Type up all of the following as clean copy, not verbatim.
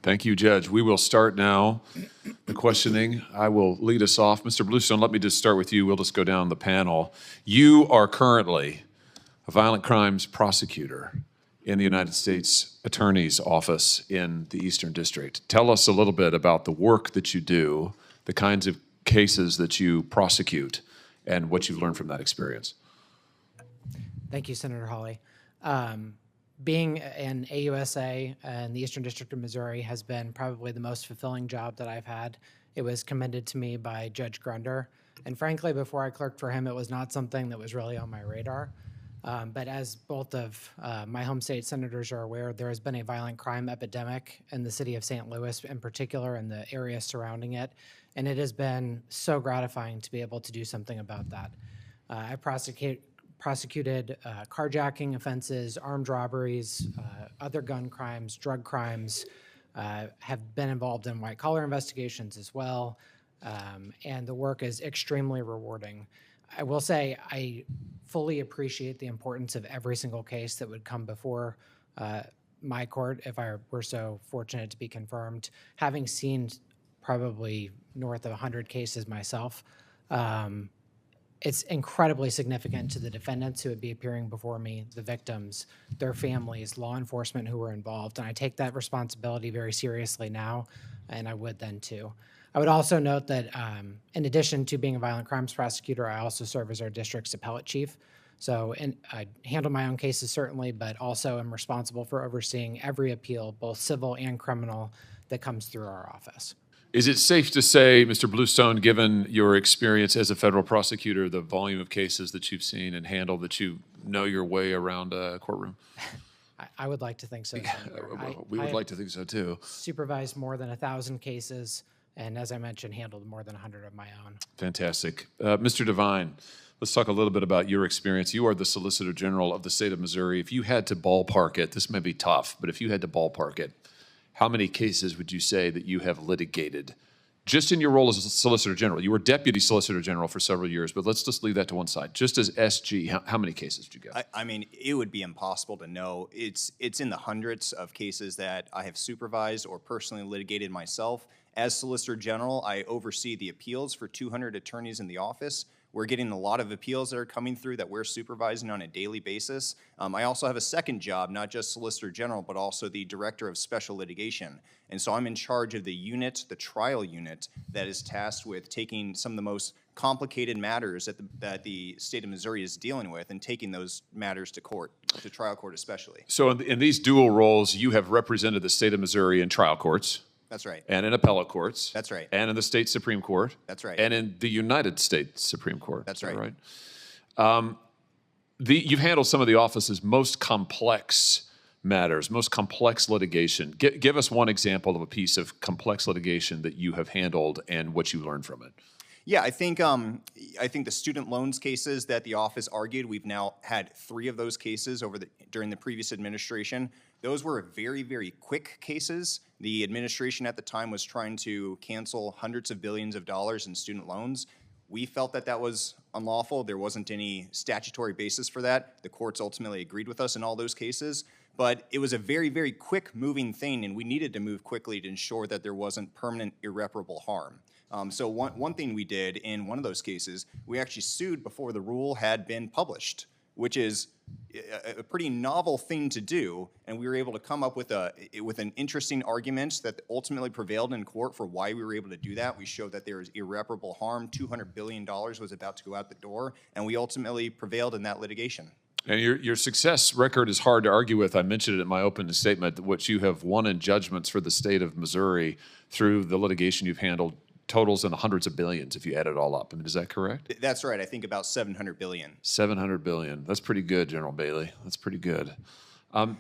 Thank you, Judge. We will start now the questioning. I will lead us off. Mr. Bluestone, let me just start with you. We'll just go down the panel. You are currently a violent crimes prosecutor in the United States Attorney's Office in the Eastern District. Tell us a little bit about the work that you do, the kinds of cases that you prosecute, and what you've learned from that experience. Thank you, Senator Hawley. Being an AUSA in the Eastern District of Missouri has been probably the most fulfilling job that I've had. It was commended to me by Judge Grunder. And frankly, before I clerked for him, it was not something that was really on my radar. But as both of my home state senators are aware, there has been a violent crime epidemic in the city of St. Louis, in particular in the area surrounding it. And it has been so gratifying to be able to do something about that. I prosecuted carjacking offenses, armed robberies, other gun crimes, drug crimes, have been involved in white-collar investigations as well, and the work is extremely rewarding. I will say I fully appreciate the importance of every single case that would come before my court if I were so fortunate to be confirmed. Having seen probably north of 100 cases myself, it's incredibly significant to the defendants who would be appearing before me, the victims, their families, law enforcement who were involved, and I take that responsibility very seriously now, and I would then too. I would also note that in addition to being a violent crimes prosecutor, I also serve as our district's appellate chief. So I handle my own cases certainly, but also am responsible for overseeing every appeal, both civil and criminal, that comes through our office. Is it safe to say, Mr. Bluestone, given your experience as a federal prosecutor, the volume of cases that you've seen and handled, that you know your way around a courtroom? I would like to think so, Senator. We would like to think so, too. Supervised more than 1,000 cases, and as I mentioned, handled more than 100 of my own. Fantastic. Mr. Devine, let's talk a little bit about your experience. You are the Solicitor General of the state of Missouri. If you had to ballpark it, this may be tough, but if you had to ballpark it, how many cases would you say that you have litigated just in your role as a Solicitor General? You were Deputy Solicitor General for several years, but let's just leave that to one side. Just as SG, how many cases did you get? I mean, it would be impossible to know. It's in the hundreds of cases that I have supervised or personally litigated myself. As Solicitor General, I oversee the appeals for 200 attorneys in the office. We're getting a lot of appeals that are coming through that we're supervising on a daily basis. I also have a second job, not just Solicitor General, but also the Director of Special Litigation. And so I'm in charge of the unit, the trial unit, that is tasked with taking some of the most complicated matters that the state of Missouri is dealing with and taking those matters to court, to trial court especially. So in these dual roles, you have represented the state of Missouri in trial courts. That's right. And in appellate courts. That's right. And in the state Supreme Court. That's right. And in the United States Supreme Court. That's right. You've handled some of the office's most complex matters, most complex litigation. Give us one example of a piece of complex litigation that you have handled and what you learned from it. Yeah, I think the student loans cases that the office argued, we've now had 3 of those cases during the previous administration. Those were very, very quick cases. The administration at the time was trying to cancel hundreds of billions of dollars in student loans. We felt that that was unlawful. There wasn't any statutory basis for that. The courts ultimately agreed with us in all those cases. But it was a very, very quick moving thing, and we needed to move quickly to ensure that there wasn't permanent irreparable harm. So one thing we did in one of those cases, we actually sued before the rule had been published, which is a pretty novel thing to do, and we were able to come up with an interesting argument that ultimately prevailed in court for why we were able to do that. We showed that there was irreparable harm. $200 billion was about to go out the door, and we ultimately prevailed in that litigation. And your success record is hard to argue with. I mentioned it in my opening statement, what you have won in judgments for the state of Missouri through the litigation you've handled totals in the hundreds of billions if you add it all up. I mean, is that correct? That's right. I think about $700 billion. $700 billion. That's pretty good, General Bailey. That's pretty good.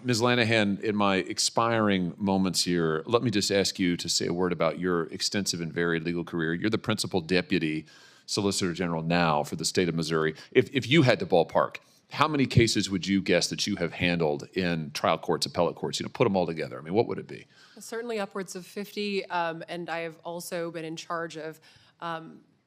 Ms. Lanahan, in my expiring moments here, let me just ask you to say a word about your extensive and varied legal career. You're the principal deputy Solicitor General now for the state of Missouri. If you had to ballpark, how many cases would you guess that you have handled in trial courts, appellate courts? Put them all together. I mean, what would it be? Certainly upwards of 50, and I have also been in charge of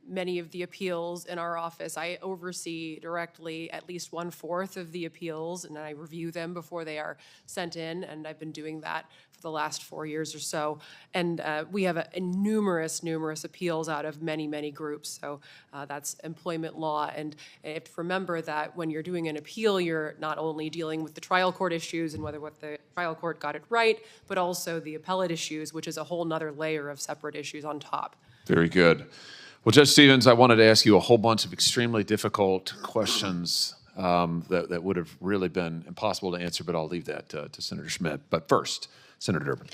many of the appeals in our office. I oversee directly at least 1/4 of the appeals, and I review them before they are sent in, and I've been doing that for the last 4 years or so. And we have numerous appeals out of many groups. So that's employment law, and you have to remember that when you're doing an appeal, you're not only dealing with the trial court issues and whether what the trial court got it right, but also the appellate issues, which is a whole nother layer of separate issues on top. Very good. Well, Judge Stevens, I wanted to ask you a whole bunch of extremely difficult questions that would have really been impossible to answer, but I'll leave that to Senator Schmidt. But first, Senator Durbin.